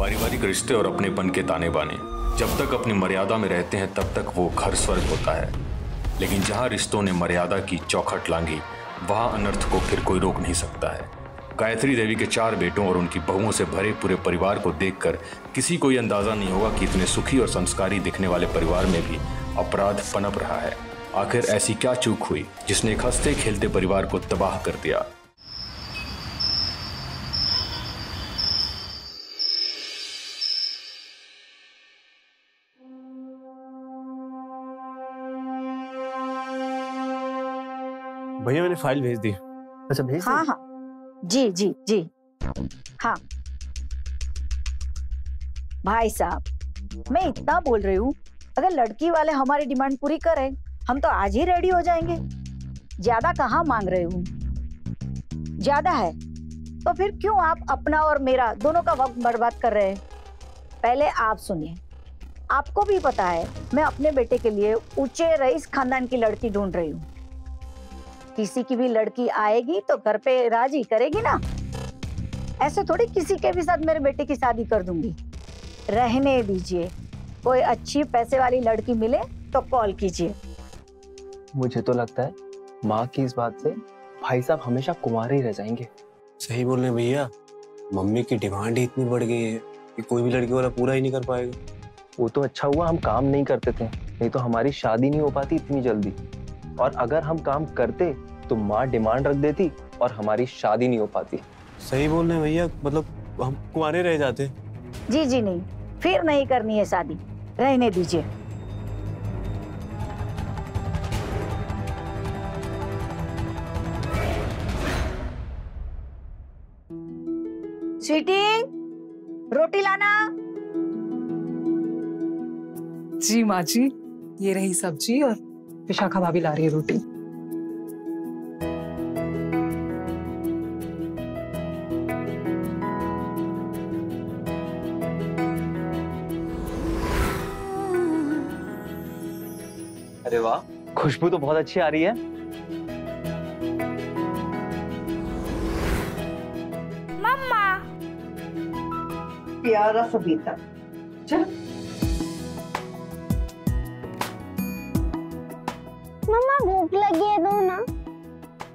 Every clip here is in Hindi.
पारिवारिक रिश्ते और अपनेपन के ताने बाने जब तक अपनी मर्यादा में रहते हैं तब तक वो घर स्वर्ग होता है, लेकिन जहाँ रिश्तों ने मर्यादा की चौखट लांघी वहाँ अनर्थ को फिर कोई रोक नहीं सकता है। गायत्री देवी के 4 बेटों और उनकी बहुओं से भरे पूरे परिवार को देखकर किसी को ये अंदाजा नहीं होगा कि इतने सुखी और संस्कारी दिखने वाले परिवार में भी अपराध पनप रहा है। आखिर ऐसी क्या चूक हुई जिसने एक हंसते खेलते परिवार को तबाह कर दिया? भैया मैंने फाइल भेज दी। अच्छा भेज दी? हाँ हाँ जी जी जी हाँ। भाई साहब मैं इतना बोल रही हूँ, अगर लड़की वाले हमारी डिमांड पूरी करें हम तो आज ही रेडी हो जाएंगे। ज्यादा कहाँ मांग रहे हूँ, ज्यादा है तो फिर क्यों आप अपना और मेरा दोनों का वक्त बर्बाद कर रहे हैं? पहले आप सुनिए, आपको भी पता है मैं अपने बेटे के लिए ऊंचे रईस खानदान की लड़की ढूंढ रही हूँ। किसी की भी लड़की आएगी तो घर पे राजी करेगी ना, ऐसे थोड़ी किसी के भी साथ मेरे बेटे की शादी कर दूंगी। रहने दीजिए, कोई अच्छी पैसे वाली लड़की मिले तो कॉल कीजिए। मुझे तो लगता है माँ की इस बात से भाई साहब हमेशा कुंवारे ही रह जाएंगे। सही बोल रहे भैया, मम्मी की डिमांड ही इतनी बढ़ गई है कि कोई भी लड़की वाला पूरा ही नहीं कर पाएगा। वो तो अच्छा हुआ हम काम नहीं करते थे, नहीं तो हमारी शादी नहीं हो पाती इतनी जल्दी। और अगर हम काम करते तो माँ डिमांड रख देती और हमारी शादी नहीं हो पाती। सही बोल रहे भैया, मतलब हम कुंवारे रह जाते। जी जी नहीं, फिर नहीं करनी है शादी, रहने दीजिए। स्वीटी रोटी लाना। जी माँ जी, ये रही सब्जी और विशाखा भाभी ला रही है रोटी। अरे वाह, खुशबू तो बहुत अच्छी आ रही है। मम्मा प्यारा सा बेटा, चलो। मम्मा भूख लगी है, दो ना।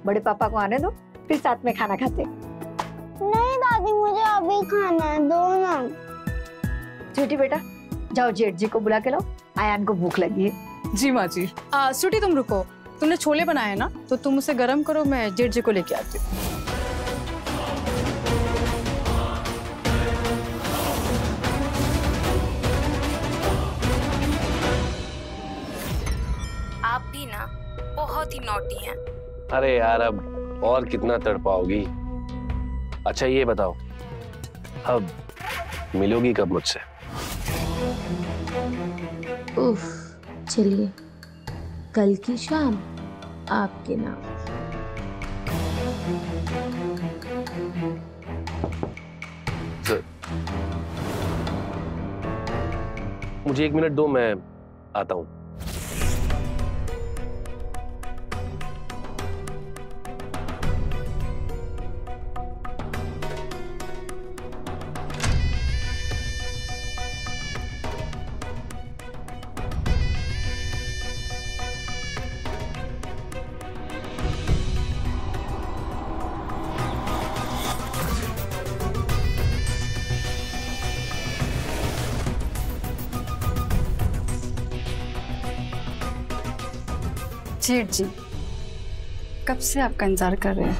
बड़े पापा को आने दो, फिर साथ में खाना खाते। नहीं दादी, मुझे अभी खाना है, दो ना। स्वीटी बेटा जाओ जेठ जी को बुला के लाओ, आयान को भूख लगी है। जी माँ जी। स्वीटी तुम रुको, तुमने छोले बनाए ना तो तुम उसे गरम करो, मैं जेठ जी को लेके आती हूँ। आप भी ना बहुत ही नॉटी हैं। अरे यार, अब और कितना तड़पाओगी? अच्छा ये बताओ, अब मिलोगी कब मुझसे? उफ, चलिए कल की शाम आपके नाम। मुझे 1 मिनट दो, मैं आता हूँ। जेठ जी कब से आपका इंतजार कर रहे हैं।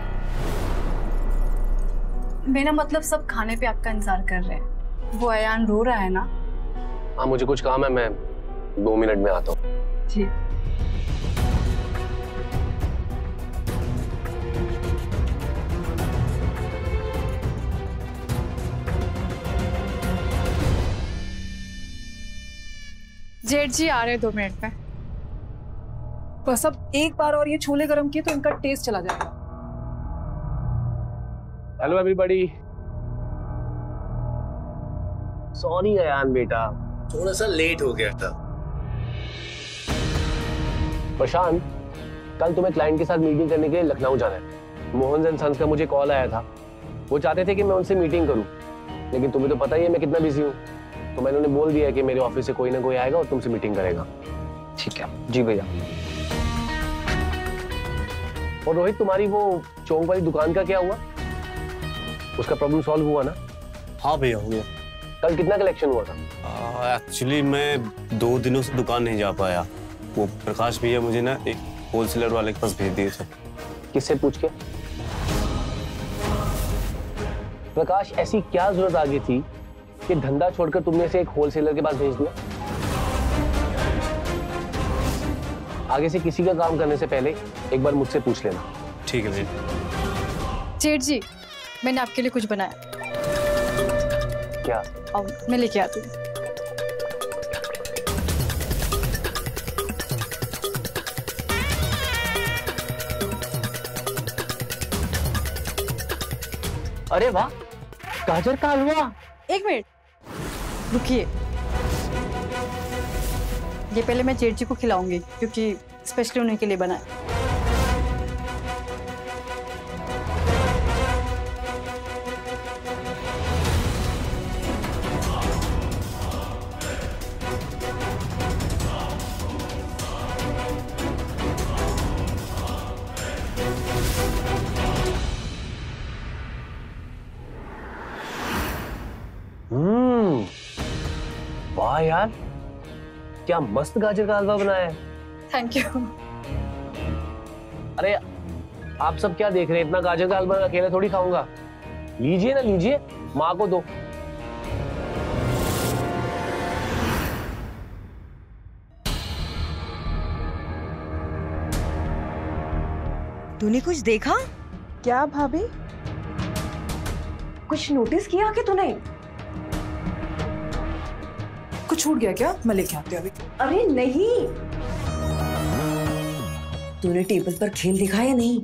मेरा मतलब सब खाने पे आपका इंतजार कर रहे हैं। वो अयान रो रहा है ना? हाँ मुझे कुछ काम है, मैं 2 मिनट में आता हूँ। जी। जेठ जी आ रहे 2 मिनट में। बस अब एक बार और ये छोले गरम किए तो इनका टेस्ट चला जाएगा। Hello everybody. सॉरी अयान बेटा, थोड़ा सा लेट हो गया था। प्रशांत, कल तुम्हें क्लाइंट के साथ मीटिंग करने के लिए लखनऊ जाना है। मोहन एंड सन्स का मुझे कॉल आया था, वो चाहते थे कि मैं उनसे मीटिंग करूं। लेकिन तुम्हें तो पता ही है मैं कितना बिजी हूँ, तो मैंने उन्हें बोल दिया है कि मेरे ऑफिस से कोई ना कोई आएगा और तुमसे मीटिंग करेगा। ठीक है जी भैया। और रोहित, तुम्हारी वो चौक वाली दुकान का क्या हुआ? उसका प्रॉब्लम सॉल्व हुआ ना? हाँ भैया, हो गया। कल कितना कलेक्शन हुआ था? एक्चुअली मैं 2 दिनों से दुकान नहीं जा पाया। वो प्रकाश भैया मुझे ना एक होलसेलर वाले के पास भेज दिए थे। किससे पूछ के? प्रकाश, ऐसी क्या जरूरत आ गई थी कि धंधा छोड़कर तुमने इसे एक होलसेलर के पास भेज दिया? आगे से किसी का काम करने से पहले एक बार मुझसे पूछ लेना। ठीक है भैया। जेठ जी, मैंने आपके लिए कुछ बनाया। क्या? अब मैं लेके आती हूँ। अरे वाह, गाजर का हलवा। एक मिनट रुकिए, ये पहले मैं जेठ जी को खिलाऊंगी क्योंकि स्पेशली उन्हीं के लिए बना है। वाह यार, क्या मस्त गाजर का हलवा बनाया है। Thank you. अरे आप सब क्या देख रहे हैं? इतना गाजर का हलवा अकेले थोड़ी खाऊंगा। लीजिए ना, लीजिए, माँ को दो। तूने कुछ देखा? क्या भाभी? कुछ नोटिस किया कि तूने? कुछ छूट गया क्या? मैं लेके आती हूँ अभी। अरे नहीं, तूने टेबल पर खेल देखा या नहीं?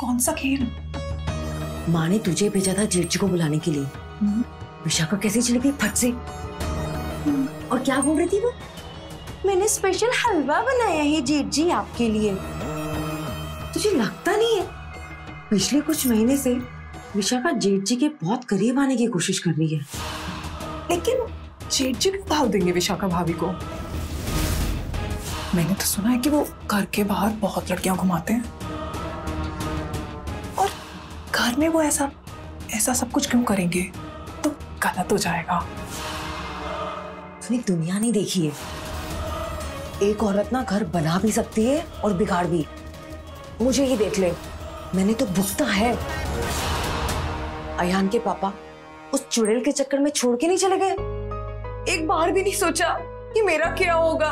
कौन सा खेल? माँ ने तुझे भेजा था जेठ जी को बुलाने के लिए। विशाखा कैसे चली गई फट से? और क्या बोल रही थी वो? मैंने स्पेशल हलवा बनाया है जेठ जी आपके लिए। तुझे लगता नहीं है पिछले कुछ महीने से विशाखा जेठ जी के बहुत करीब आने की कोशिश कर रही है? लेकिन जेठ जी क्यों भाव देंगे विशाखा भाभी को? मैंने तो सुना है कि वो घर के बाहर बहुत लड़कियां घुमाते हैं, और घर में वो ऐसा सब कुछ क्यों करेंगे? तो गलत हो जाएगा। तूने दुनिया नहीं देखी है। एक औरत ना घर बना भी सकती है और बिगाड़ भी। मुझे ही देख ले, मैंने तो भुगता है। अयान के पापा उस चुड़ैल के चक्कर में छोड़ के नहीं चले गए। एक बार भी नहीं सोचा कि मेरा क्या होगा।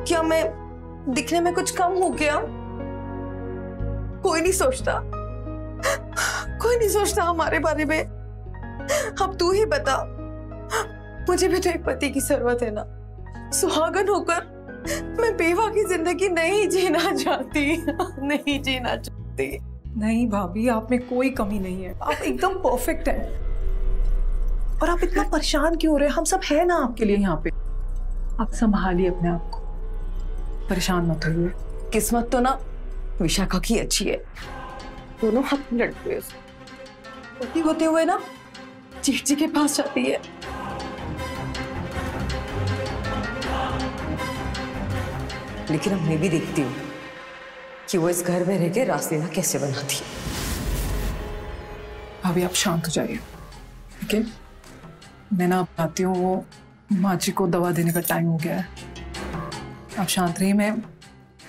क्या मैं दिखने में कुछ कम हो गया? कोई नहीं सोचता, कोई नहीं सोचता हमारे बारे में। अब तू ही बता, मुझे भी तो एक पति की जरूरत है ना। सुहागन होकर मैं बेवा की जिंदगी नहीं जीना चाहती, नहीं जीना चाहती। नहीं भाभी, आप में कोई कमी नहीं है, आप एकदम परफेक्ट हैं। और आप इतना परेशान क्यों हो रहे हैं? हम सब है ना आपके लिए यहाँ पे। आप संभालिए अपने आप को, परेशान मत होइए। किस्मत तो ना विशाखा की अच्छी है, दोनों हाथ में लड़ते हैं। पति होते हुए ना जेठ जी के पास जाती है। लेकिन अब मैं भी देखती हूँ कि वो इस घर में रह के रासलीला कैसे बनाती है। भाभी आप शांत हो जाइए, ठीक है? मैं ना आती हूँ, वो माँ जी को दवा देने का टाइम हो गया है। आप शांत रहिए, मैं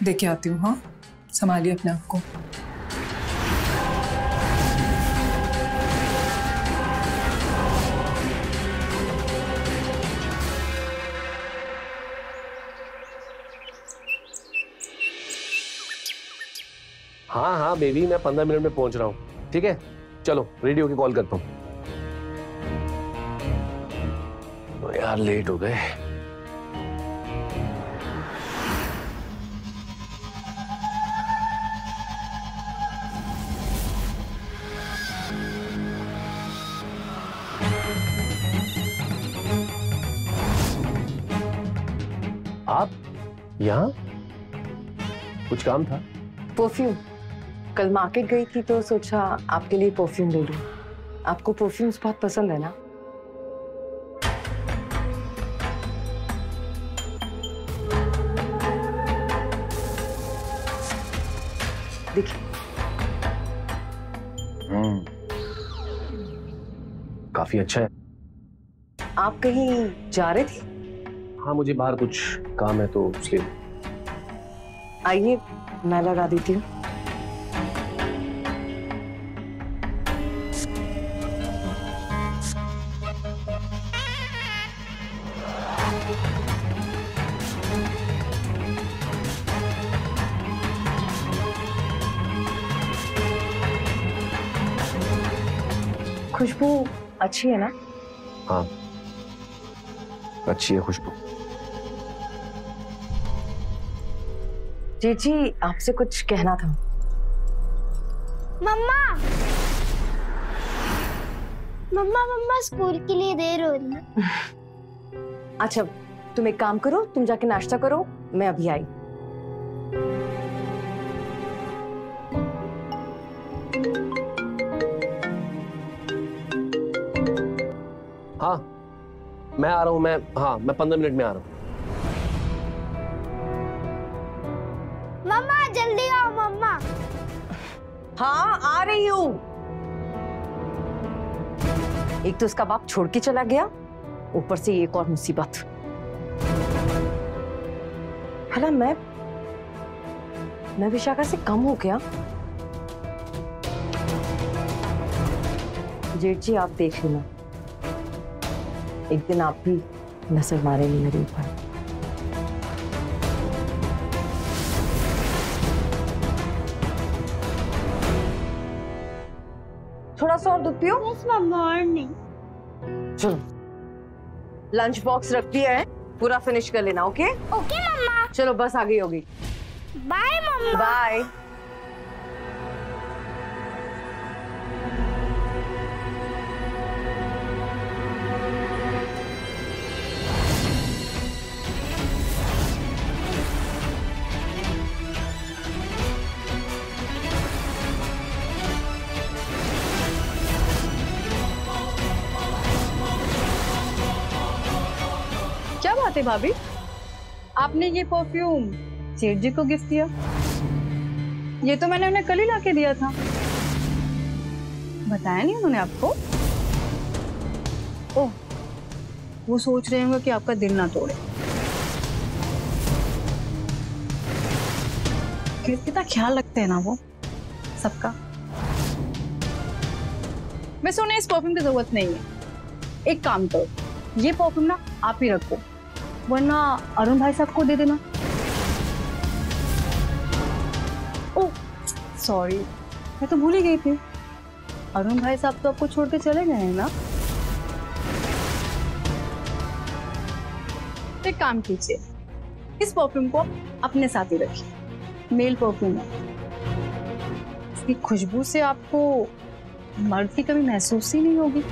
देके आती हूँ। हाँ, संभालिए अपने आप को। हाँ हाँ बेबी, मैं 15 मिनट में पहुंच रहा हूँ। ठीक है, चलो रेडी होके कॉल करता हूँ। तो यार लेट हो गए। आप यहाँ? कुछ काम था? परफ्यूम, कल मार्केट गई थी तो सोचा आपके लिए परफ्यूम ले लूं। आपको परफ्यूम्स बहुत पसंद है ना? देखिए। काफी अच्छा है। आप कहीं जा रहे थे? हाँ, मुझे बाहर कुछ काम है तो इसलिए। आइए, मैं लगा देती हूँ। खुशबू अच्छी है ना? हाँ, अच्छी है खुशबू। जी, आपसे कुछ कहना था। मम्मा मम्मा मम्मा स्कूल के लिए देर हो रही है। अच्छा, तुम एक काम करो, तुम जाके नाश्ता करो, मैं अभी आई। हाँ, मैं आ रहा हूँ। मैं 15 मिनट में आ रहा हूँ। मम्मा जल्दी आओ मम्मा। हाँ, आ रही हूँ। एक तो उसका बाप छोड़ के चला गया, ऊपर से एक और मुसीबत। भला मैं विशाखा से कम हो गया? जेठ जी, आप देख लेना, एक दिन आप भी नजर मारेंगे मेरे ऊपर। थोड़ा सा और दूध पियो। बस मम्मा, और नहीं। चलो, लंच बॉक्स रख दिया है, पूरा फिनिश कर लेना। ओके ओके मम्मा। चलो, बस आ गई होगी। बाय मम्मा। बाय। क्या बात है भाभी, आपने ये परफ्यूम सेठ जी को गिफ्ट किया? ये तो मैंने उन्हें कल ही लाके दिया था। बताया नहीं उन्होंने आपको? ओह, वो सोच रहे होंगे कि आपका दिल ना तोड़े। कितना ख्याल रखते हैं ना वो सबका। वैसे उन्हें इस परफ्यूम की जरूरत नहीं है। एक काम करो, ये परफ्यूम ना आप ही रखो, वरना अरुण भाई साहब को दे देना। ओह सॉरी, मैं तो भूल ही गई थी। अरुण भाई साहब तो आपको छोड़ के चले गए हैं ना? एक काम कीजिए, इस परफ्यूम को अपने साथ ही रखिए, मेल परफ्यूम है। इसकी खुशबू से आपको मर्द की कमी महसूस ही नहीं होगी।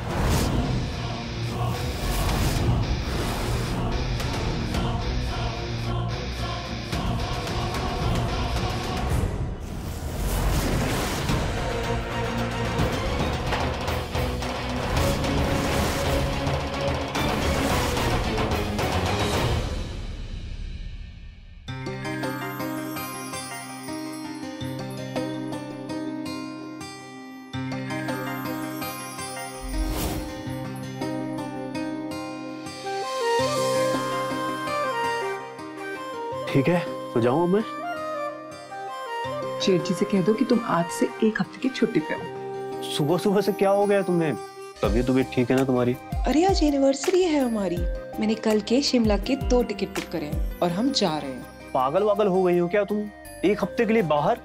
ठीक है, तो जाऊं मैं? जेठ जी से कह दो कि तुम आज से 1 हफ्ते की छुट्टी पे हो। सुबह सुबह से क्या हो गया तुम्हें? तबीयत ठीक है ना तुम्हारी? अरे आज एनिवर्सरी है हमारी। मैंने कल के शिमला के 2 टिकट बुक करे हैं और हम जा रहे हैं। पागल वागल हो गई हो क्या तुम? 1 हफ्ते के लिए बाहर?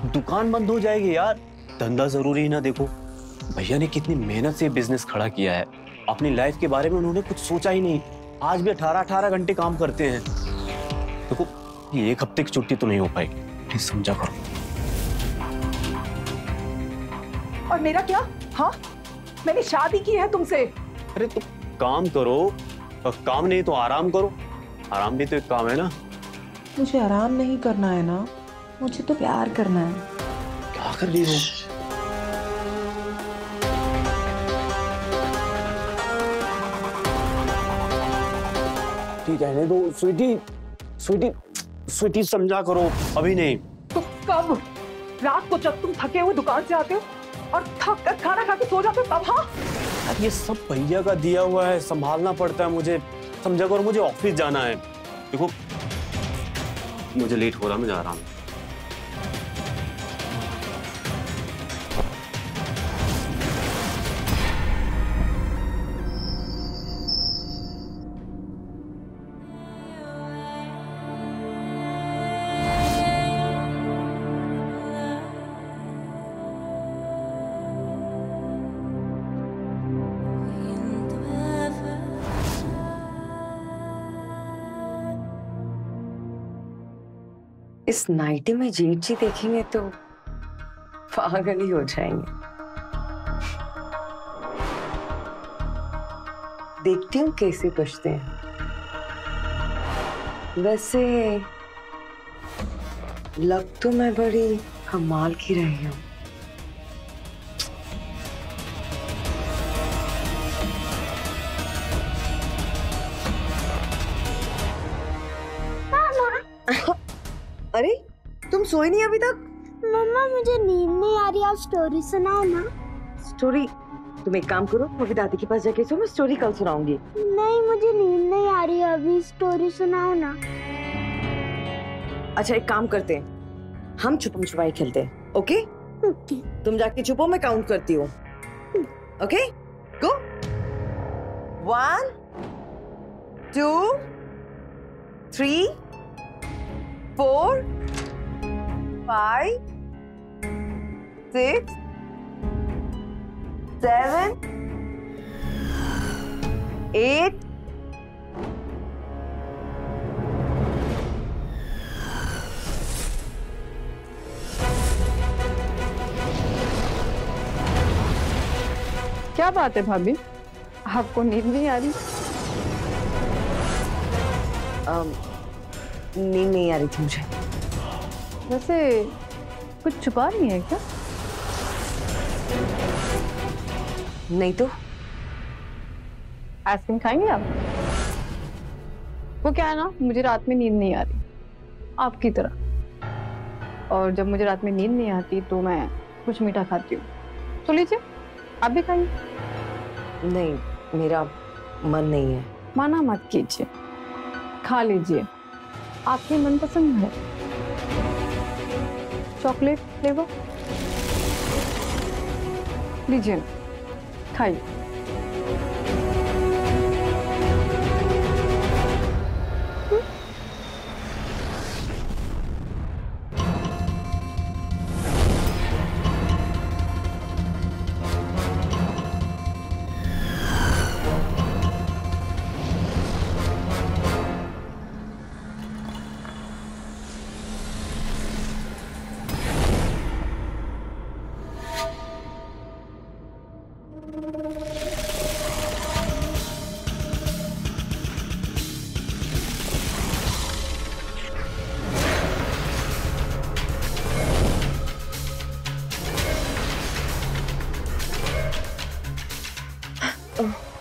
दुकान बंद हो जाएगी यार। धंधा जरूरी है ना। देखो भैया ने कितनी मेहनत से बिजनेस खड़ा किया है। अपनी लाइफ के बारे में उन्होंने कुछ सोचा ही नहीं। आज भी 18-18 घंटे काम करते हैं। देखो ये 1 हफ्ते की छुट्टी तो नहीं हो पाएगी, प्लीज समझा करो। और मेरा क्या? हाँ, मैंने शादी की है तुमसे। अरे तो काम करो, और काम नहीं तो आराम करो। आराम भी तो एक काम है ना। मुझे आराम नहीं करना है ना, मुझे तो प्यार करना है। क्या कर रही हो? स्वीटी कहने दो, स्वीटी स्वीटी स्वीटी समझा करो, अभी नहीं। तो कब? रात को जब तुम थके हुए दुकान से आते हो और थक कर खाना खा के सो जाते हो तब? हाँ ये सब भैया का दिया हुआ है, संभालना पड़ता है मुझे, समझा करो। मुझे ऑफिस जाना है, देखो मुझे लेट हो रहा, मैं जा रहा हूँ। इस नाइटी में जेठ जी देखेंगे तो पागल ही हो जाएंगे। देखती हूँ कैसे बचते हैं। वैसे लग तो मैं बड़ी कमाल की रही हूँ। अरे तुम सोई नहीं अभी तक? मम्मा मुझे नींद नहीं आ रही, आप स्टोरी सुनाओ ना। स्टोरी? तुम एक काम करो, अभी दादी के पास जाके सो, मैं स्टोरी कल सुनाऊंगी। नहीं मुझे नींद नहीं आ रही, अभी स्टोरी सुनाओ ना। अच्छा एक काम करते हैं, हम छुपम छुपाई खेलते हैं, ओके? तुम जाके छुपो, मैं काउंट करती हूँ। Okay go. 1 2 3 4 5 6 7 8 क्या बात है भाभी, आपको नींद नहीं आ रही? नींद नहीं आ रही थी मुझे। वैसे कुछ छुपा नहीं है क्या? नहीं तो। आइसक्रीम खाएंगे आप? वो क्या है ना, मुझे रात में नींद नहीं आ रही आपकी तरह, और जब मुझे रात में नींद नहीं आती तो मैं कुछ मीठा खाती हूँ। तो लीजिए, आप भी खाइए। नहीं, मेरा मन नहीं है। माना मत कीजिए, खा लीजिए, आपकी मनपसंद है। चॉकलेट फ्लेवर लीजिए, खाइए।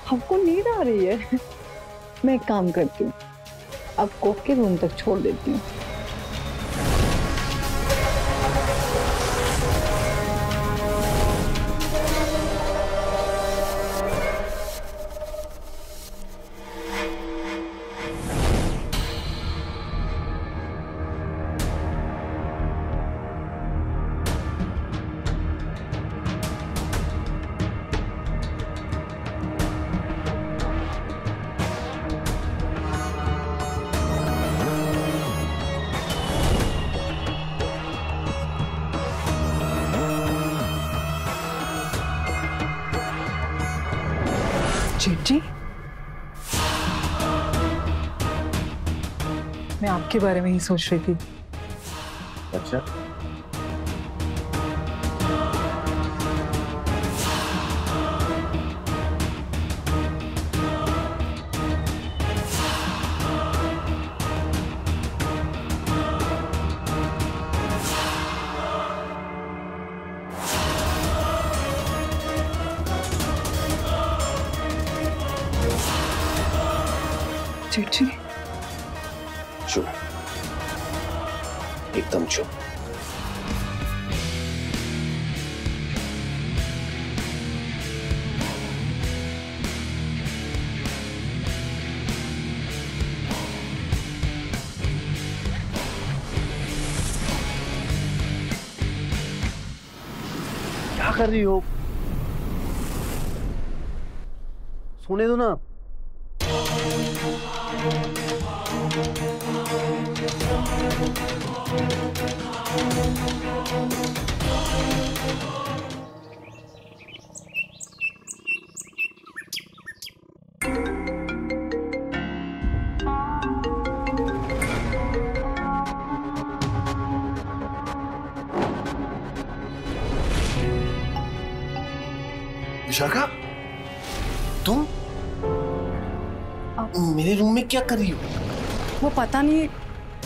हमको नींद आ रही है। मैं एक काम करती हूँ, आपको के रूम तक छोड़ देती हूँ। जी, मैं आपके बारे में ही सोच रही थी। अच्छा, चिट्ठी चुप, एकदम चुप। क्या कर रही हो? सोने दो ना। विशाखा, तुम मेरे रूम में क्या कर रही हो? वो पता नहीं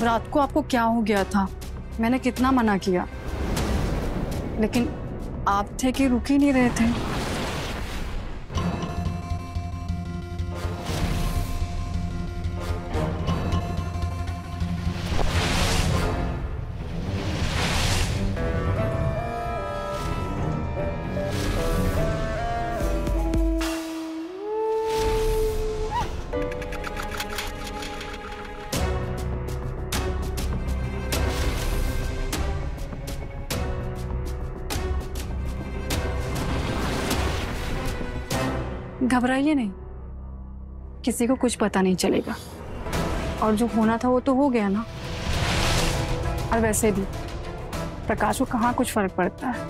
रात को आपको क्या हो गया था, मैंने कितना मना किया, लेकिन आप थे कि रुक ही नहीं रहे थे। घबराइए नहीं, किसी को कुछ पता नहीं चलेगा, और जो होना था वो तो हो गया ना। और वैसे भी प्रकाश को कहाँ कुछ फर्क पड़ता है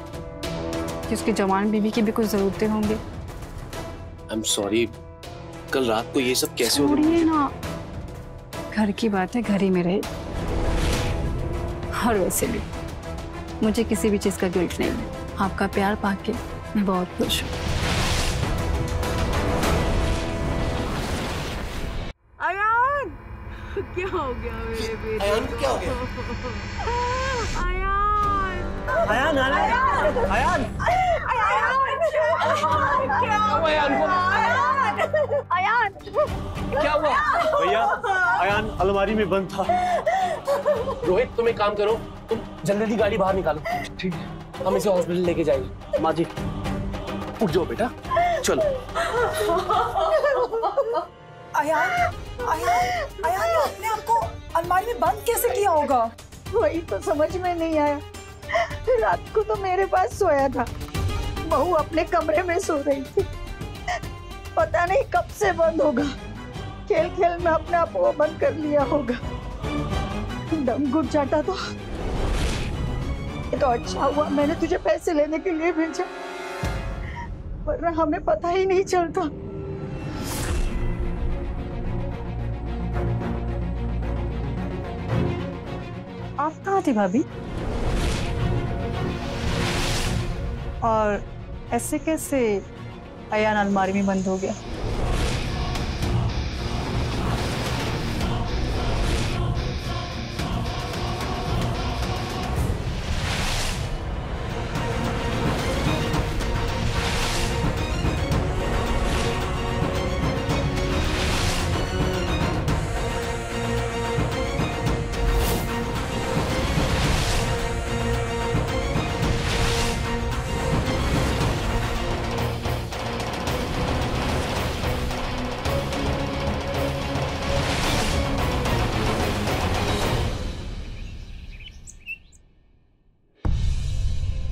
कि उसकी जवान बीवी की भी कुछ जरूरतें होंगी। आई एम सॉरी, कल रात को ये सब कैसे हो गया? छोड़िए ना, घर की बात है घर ही में रहे। और वैसे भी मुझे किसी भी चीज का गिल्ट नहीं है, आपका प्यार पाके मैं बहुत खुश हूँ। क्या हो गया मेरे बेटे? अयान को क्या हो गया? अयान, अयान, क्या हुआ अयान को? अयान, क्या हुआ? भैया, अयान अलमारी में बंद था। रोहित, तुम एक काम करो, तुम जल्दी गाड़ी बाहर निकालो। ठीक है, हम इसे हॉस्पिटल लेके जाएंगे। माँ जी, उठ जाओ बेटा, चलो। अयान, अयान ने अपने आप को अलमारी में बंद कैसे किया होगा? वही तो समझ में नहीं आया। रात को तो मेरे पास सोया था, बहू अपने कमरे में सो रही थी, पता नहीं कब से बंद होगा। खेल खेल में अपने आप को बंद कर लिया होगा। दम घुट जाता तो ये तो अच्छा हुआ मैंने तुझे पैसे लेने के लिए भेजा, वरना हमें पता ही नहीं चलता। आप कहाँ थी भाभी? और ऐसे कैसे अयान अलमारी में बंद हो गया?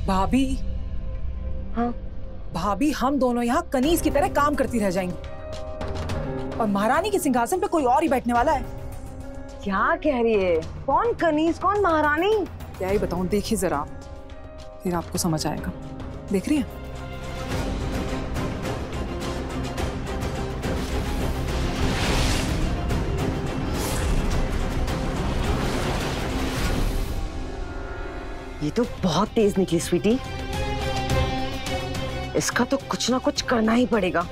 भाभी, हाँ भाभी, हम दोनों यहाँ कनीज की तरह काम करती रह जाएंगी और महारानी के सिंहासन पे कोई और ही बैठने वाला है। क्या कह रही है? कौन कनीज, कौन महारानी? क्या ही बताऊं, देखिए जरा, फिर आपको समझ आएगा। देख रही है? ये तो बहुत तेज निकली स्वीटी, इसका तो कुछ ना कुछ करना ही पड़ेगा।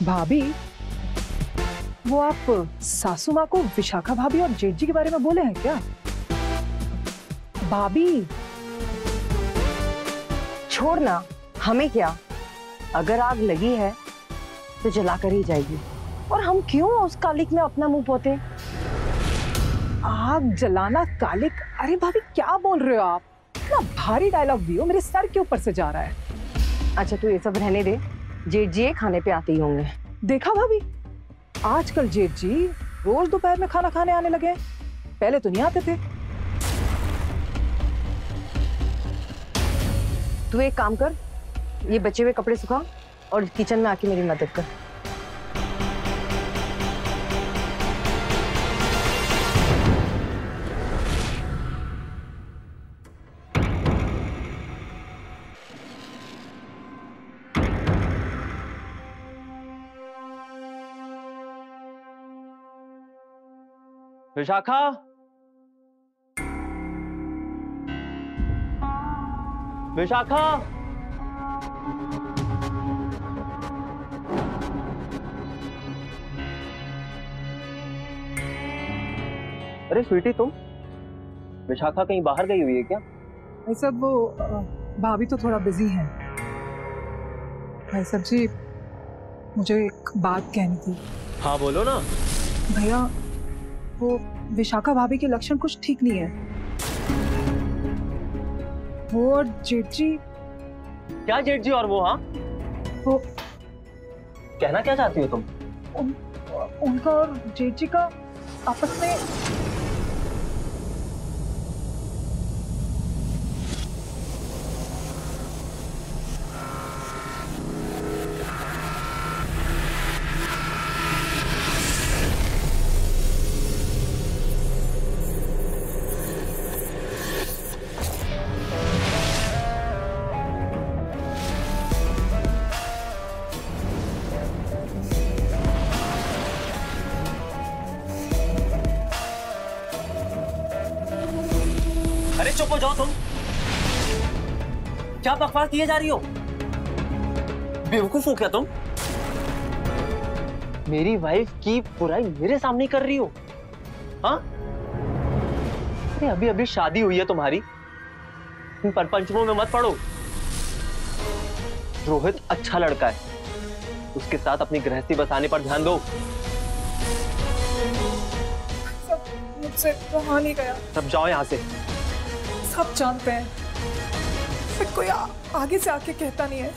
भाभी, वो आप सासू माँ को विशाखा भाभी और जेठ जी के बारे में बोले हैं क्या? भाभी छोड़ ना, हमें क्या, अगर आग लगी है तो जला कर ही जाएगी, और हम क्यों उस कालिक में अपना मुंह पोते? आग जलाना कालिक? अरे भाभी क्या बोल रहे हो आप? इतना भारी डायलॉग दियो, मेरे सर के ऊपर से जा रहा है। अच्छा तू ये सब रहने दे, जेठ जी खाने पे आते ही होंगे। देखा भाभी, आजकल जेठ जी रोज दोपहर में खाना खाने आने लगे, पहले तो नहीं आते थे। तू एक काम कर, ये बचे हुए कपड़े सुखा और किचन में आके मेरी मदद कर। विशाखा, विशाखा, अरे स्वीटी, तुम? विशाखा कहीं बाहर गई हुई है क्या? भाई साहब वो भाभी तो थोड़ा बिजी है। भाई साहब जी, मुझे एक बात कहनी थी। हाँ बोलो ना। भैया, वो विशाखा भाभी के लक्षण कुछ ठीक नहीं है। वो और जेठ जी। क्या जेठ जी और वो? हाँ, वो कहना क्या चाहती हो तुम? उनका और जेठ जी का आपस में चुप हो जाओ तुम। क्या बकवास किए जा रही हो? बेवकूफ हो क्या तुम? मेरी वाइफ की बुराई मेरे सामने कर रही हो? हाँ, अरे अभी अभी शादी हुई है तुम्हारी, इन परपंचों में मत पड़ो। रोहित अच्छा लड़का है, उसके साथ अपनी गृहस्थी बसाने पर ध्यान दो। सब मुझसे रहा नहीं गया। सब जाओ यहाँ से। सब जानते हैं, फिर कोई आगे से आके कहता नहीं है,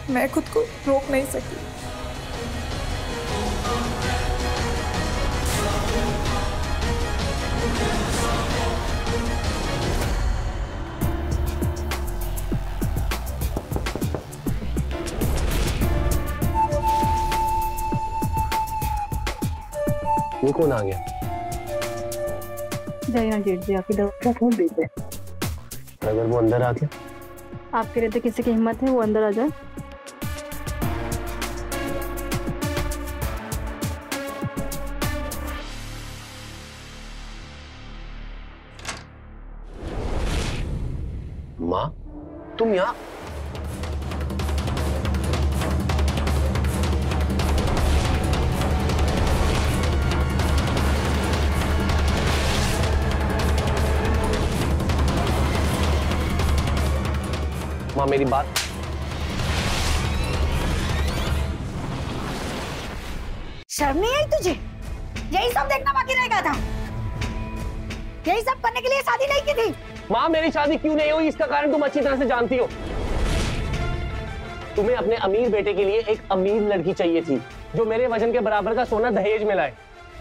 मैं खुद को रोक नहीं सकती। ये कौन आ गया? जाइए ना जेठ जी, आके दरवाजा खोल दीजिए। अगर वो अंदर आके? आपके रहते किसी की हिम्मत है वो अंदर आ जाए? माँ, तुम यहाँ? माँ मेरी बात। शर्म नहीं आई तुझे? यही सब देखना बाकी रह गया था? यही सब करने के लिए शादी नहीं की थी? माँ मेरी शादी क्यों नहीं हुई इसका कारण तुम अच्छी तरह से जानती हो। तुम्हें अपने अमीर बेटे के लिए एक अमीर लड़की चाहिए थी जो मेरे वजन के बराबर का सोना दहेज में लाए,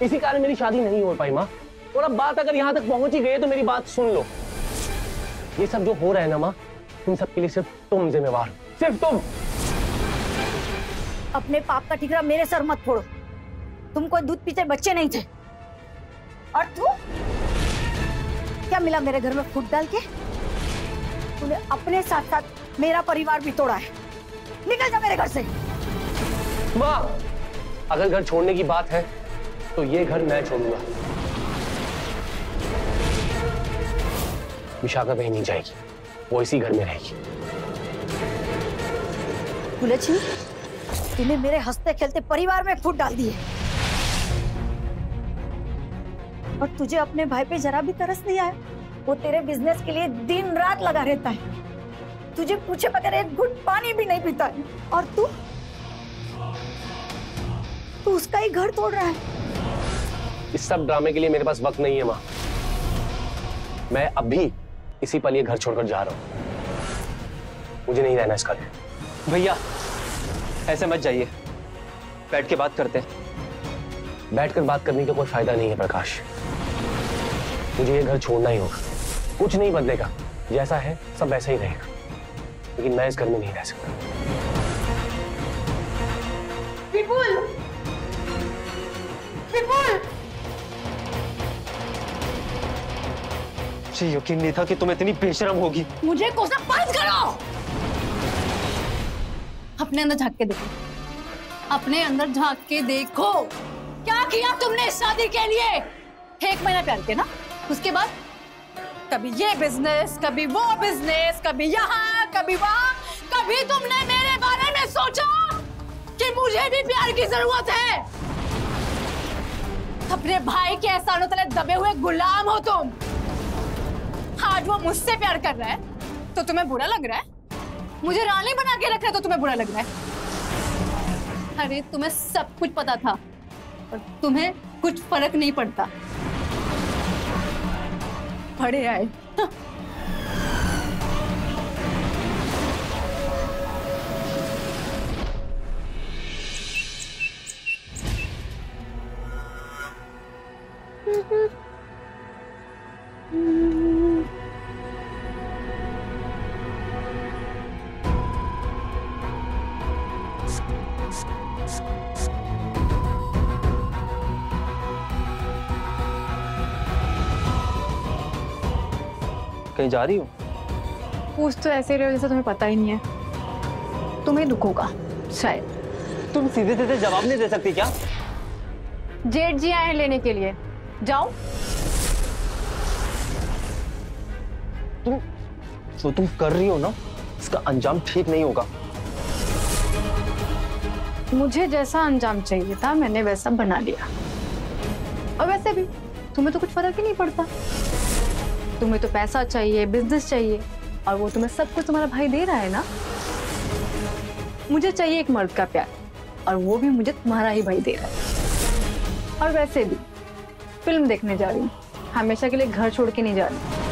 इसी कारण मेरी शादी नहीं हो पाई माँ। और अब बात अगर यहाँ तक पहुंच ही गई तो मेरी बात सुन लो। ये सब जो हो रहा है ना माँ, इन सब के लिए सिर्फ तुम जिम्मेवार हो, सिर्फ तुम। अपने पाप का ठिकरा मेरे सर मत फोड़ो। तुम कोई दूध पीते बच्चे नहीं थे। और तू क्या मिला मेरे घर में फूट डाल के? तूने अपने साथ साथ मेरा परिवार भी तोड़ा है। निकल जा मेरे घर से। माँ अगर घर छोड़ने की बात है तो ये घर मैं छोड़ूंगा। विशाखा कहीं नहीं जाएगी, वो इसी घर में रहेगी। लक्ष्मी, तूने मेरे हंसते खेलते परिवार में फूट डाल दी है। और तुझे अपने भाई पे जरा भी तरस नहीं आया? वो तेरे बिजनेस के लिए दिन रात लगा रहता है, तुझे पूछे बगैर एक घुट पानी भी नहीं पीता है, और तू उसका ही घर तोड़ रहा है। इस सब ड्रामे के लिए मेरे पास वक्त नहीं है माँ। मैं अभी इसी पल ये घर छोड़कर जा रहा हूँ। मुझे नहीं रहना इसका। भैया ऐसे मत जाइए, बैठ के बात करते हैं। बैठकर बात करने का कोई फायदा नहीं है प्रकाश। मुझे ये घर छोड़ना ही होगा। कुछ नहीं बदलेगा, जैसा है सब वैसा ही रहेगा, लेकिन मैं इस घर में नहीं रह सकता। विपुल, विपुल, मुझे यकीन नहीं था कि तुम इतनी बेशरम होगी। मुझे कोसना बंद करो। अपने अंदर झांक के देखो, अपने अंदर झांक के देखो। क्या किया तुमने इस शादी के लिए? 1 महीना प्यार किया ना, उसके बाद कभी ये बिजनेस, कभी वो बिजनेस, कभी यहाँ, कभी वहाँ। कभी तुमने मेरे बारे में सोचा कि मुझे भी प्यार की जरूरत है? अपने भाई के एहसानों तले दबे हुए गुलाम हो तुम। आज वो मुझसे प्यार कर रहा है तो तुम्हें बुरा लग रहा है? मुझे रानी बना के रख रहा है तो तुम्हें बुरा लग रहा है? अरे तुम्हें सब कुछ पता था और तुम्हें कुछ फर्क नहीं पड़ता। पड़े आए। कहीं जा रही हो? पूछ तो ऐसे रहे हो जैसे तुम्हें पता ही नहीं है। तुम्हें दुख होगा शायद। तुम सीधे सीधे जवाब नहीं दे सकती क्या? जेठ जी आए हैं लेने के लिए, जाओ। जो तुम कर रही हो ना, इसका अंजाम ठीक नहीं होगा। मुझे जैसा अंजाम चाहिए था मैंने वैसा बना लिया। और वैसे भी तुम्हें तो कुछ फर्क ही नहीं पड़ता। तुम्हें तो पैसा चाहिए, बिजनेस चाहिए, और वो तुम्हें सब कुछ तुम्हारा भाई दे रहा है ना। मुझे चाहिए एक मर्द का प्यार, और वो भी मुझे तुम्हारा ही भाई दे रहा है। और वैसे भी फिल्म देखने जा रही हूँ, हमेशा के लिए घर छोड़ के नहीं जा रही।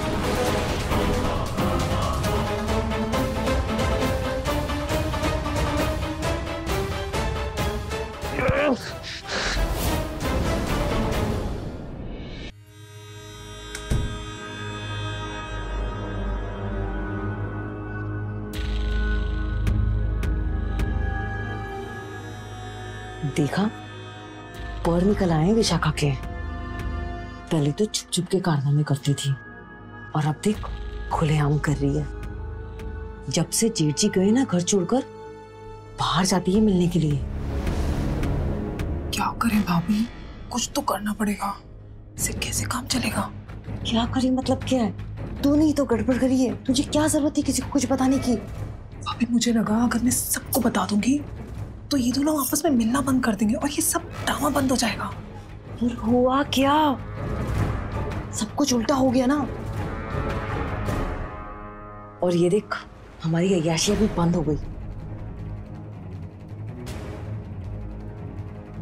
देखा, पर निकल आए विशाखा के। पहले तो छुप छुप के कारनामे करती थी, और अब देख खुलेआम कर रही है। जब से जेठ जी गए ना घर छोड़कर, बाहर जाती है मिलने के लिए। क्या करें भाभी, कुछ तो करना पड़ेगा। इससे कैसे काम चलेगा? क्या करें मतलब क्या है? तूने ही तो गड़बड़ करी है, तुझे क्या जरूरत थी किसी को कुछ बताने की? भाभी मुझे लगा अगर मैं सबको बता दूंगी तो ये दोनों आपस में मिलना बंद कर देंगे और ये सब ड्रामा बंद हो जाएगा। फिर हुआ क्या? सब कुछ उल्टा हो गया ना। और ये देख, हमारी अय्याशियां भी बंद हो गई।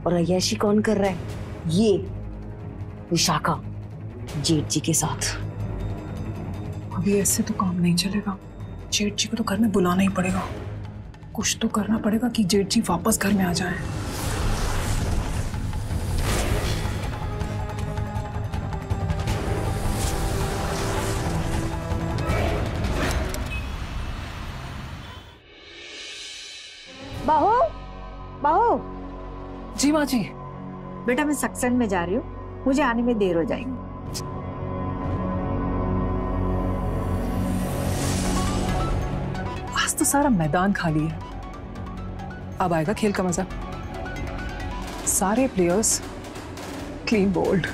और अय्याशी कौन कर रहा है? ये विशाखा, जेठ जी के साथ। अभी ऐसे तो काम नहीं चलेगा। जेठ जी को तो घर में बुलाना ही पड़ेगा। कुछ तो करना पड़ेगा कि जेठ जी वापस घर में आ जाए। बहू, बहू। जी माँ जी। बेटा मैं सक्सेन में जा रही हूँ, मुझे आने में देर हो जाएगी। आज तो सारा मैदान खाली है, अब आएगा खेल का मजा। सारे प्लेयर्स क्लीन बोल्ड।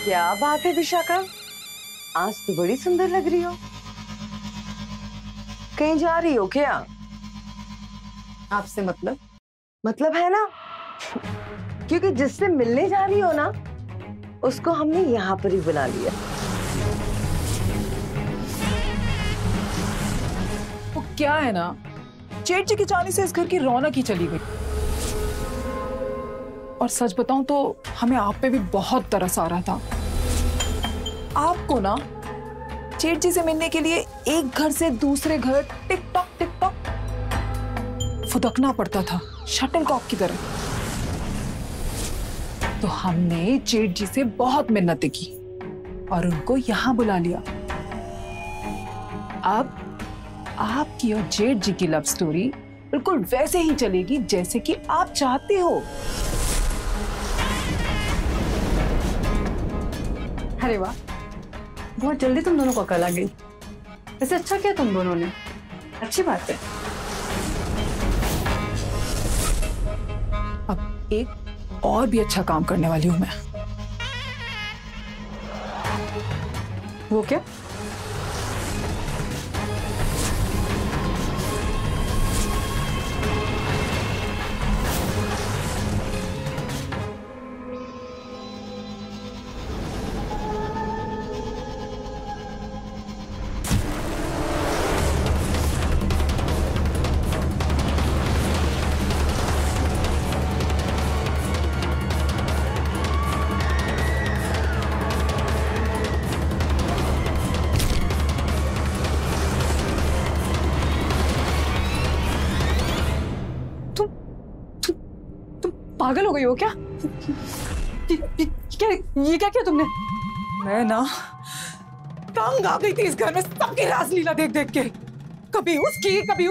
क्या बात है विशाखा, आज तो बड़ी सुंदर लग रही हो। कहीं जा रही हो क्या? आपसे मतलब है ना, क्योंकि जिससे मिलने जा रही हो ना, उसको हमने यहाँ पर ही बुला लिया। वो क्या है ना, जेठ जी की जाने से इस घर की रौनक ही चली गई। और सच बताऊं तो हमें आप पे भी बहुत तरस आ रहा था। आपको ना जेठ जी से मिलने के लिए एक घर से दूसरे घर टिक टॉक फुदकना पड़ता था, शटलकॉक की तरह। तो हमने जेठ जी से बहुत मिन्नतें की और उनको यहां बुला लिया। अब आपकी और जेठ जी की लव स्टोरी बिल्कुल वैसे ही चलेगी जैसे कि आप चाहते हो। अरे वाह, बहुत जल्दी तुम दोनों को अकल आ गई। वैसे अच्छा किया तुम दोनों ने, अच्छी बात है। अब एक और भी अच्छा काम करने वाली हूं मैं। वो क्या? पागल हो गई हो क्या? ये क्या किया तुमने? मैं ना तंग आ गई थी इस घर में सबकी रासलीला देख देख के। कभी उसकी कभी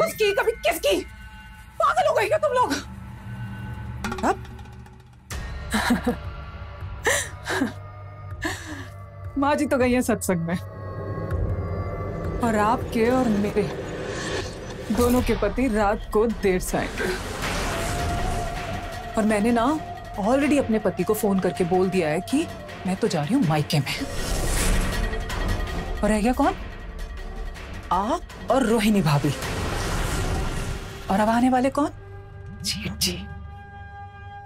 किसकी। पागल हो गई क्या तुम लोग? माँ जी तो गई है सत्संग में, और आपके और मेरे दोनों के पति रात को देर से आएंगे। और मैंने ना ऑलरेडी अपने पति को फोन करके बोल दिया है कि मैं तो जा रही हूँ मायके में। और रह गया कौन? आप और रोहिणी भाभी। और अब आने वाले कौन? जेठ जी।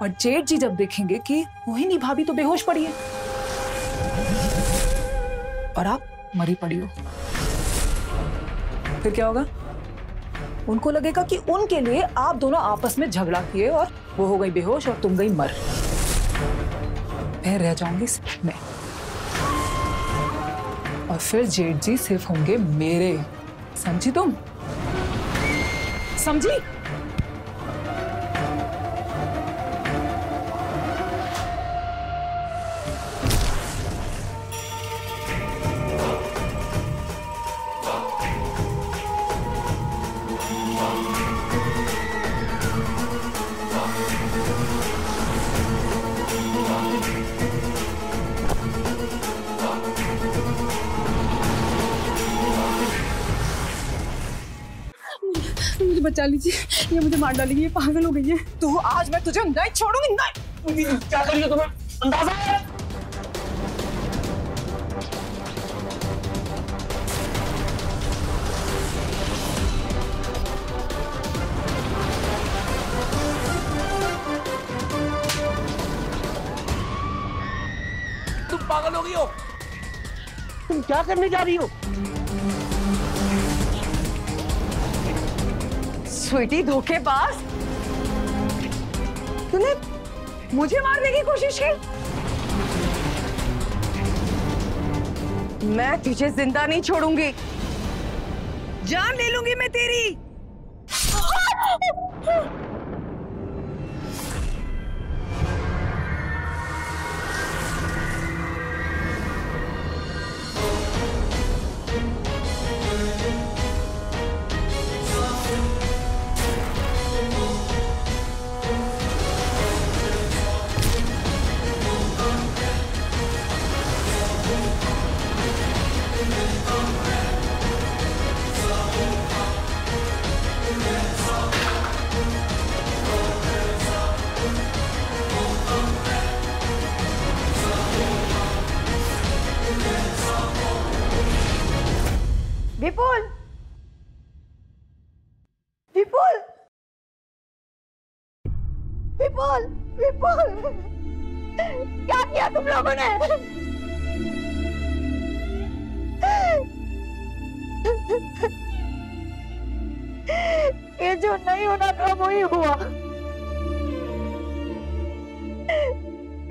और जेठ जी जब देखेंगे कि रोहिणी भाभी तो बेहोश पड़ी है और आप मरी पड़ी हो, फिर क्या होगा? उनको लगेगा कि उनके लिए आप दोनों आपस में झगड़ा किए और वो हो गई बेहोश और तुम गई मर। मैं रह जाऊंगी सिर्फ मैं, और फिर जेठ जी सिर्फ होंगे मेरे। समझी तुम? समझी? मुझे बचा लीजिए, ये मुझे मार डालेगी, ये पागल हो गई है। तू आज मैं तुझे नहीं छोड़ूंगी। नहीं क्या कर रही हो तुम्हें अंदाजा है? तुम पागल हो गई हो। तुम क्या करने जा रही हो? स्वीटी धोखेबाज, तूने मुझे मारने की कोशिश की। मैं तुझे जिंदा नहीं छोड़ूंगी, जान ले लूंगी मैं तेरी। विपुल, विपुल, विपुल, विपुल, क्या किया तुम लोगों ने? ये जो नहीं होना था वही हुआ।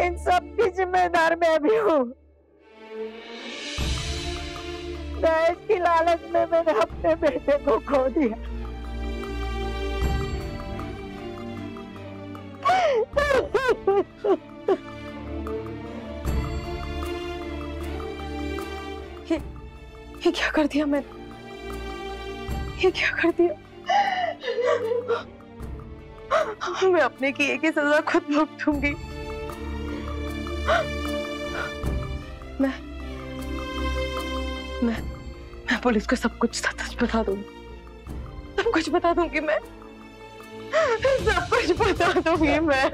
इन सब की जिम्मेदार मैं भी हूँ। दहेज की लालच में मैंने अपने बेटे को खो दिया। ये क्या कर दिया मैंने? ये क्या कर दिया? मैं अपने किए की सजा खुद भुगतूंगी। मैं पुलिस को सब कुछ सच बता दूंगी। सब कुछ बता दूंगी मैं। सब कुछ बता दूंगी मैं।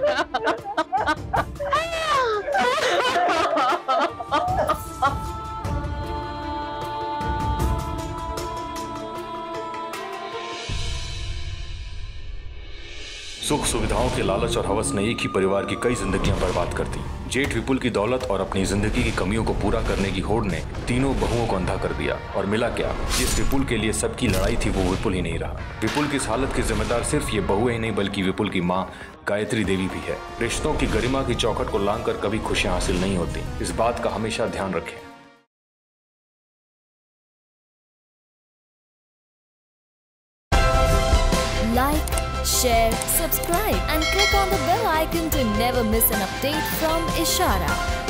सुख सुविधाओं के लालच और हवस ने एक ही परिवार की कई जिंदगियां बर्बाद कर दी। जेठ विपुल की दौलत और अपनी जिंदगी की कमियों को पूरा करने की होड़ ने तीनों बहुओं को अंधा कर दिया। और मिला क्या, जिस विपुल के लिए सबकी लड़ाई थी वो विपुल ही नहीं रहा। विपुल की इस हालत की जिम्मेदार सिर्फ ये बहुएं ही नहीं बल्कि विपुल की माँ गायत्री देवी भी है। रिश्तों की गरिमा की चौखट को लांघकर कभी खुशियां हासिल नहीं होती, इस बात का हमेशा ध्यान रखें। Like, share, subscribe and click on the bell icon to never miss an update from Ishara.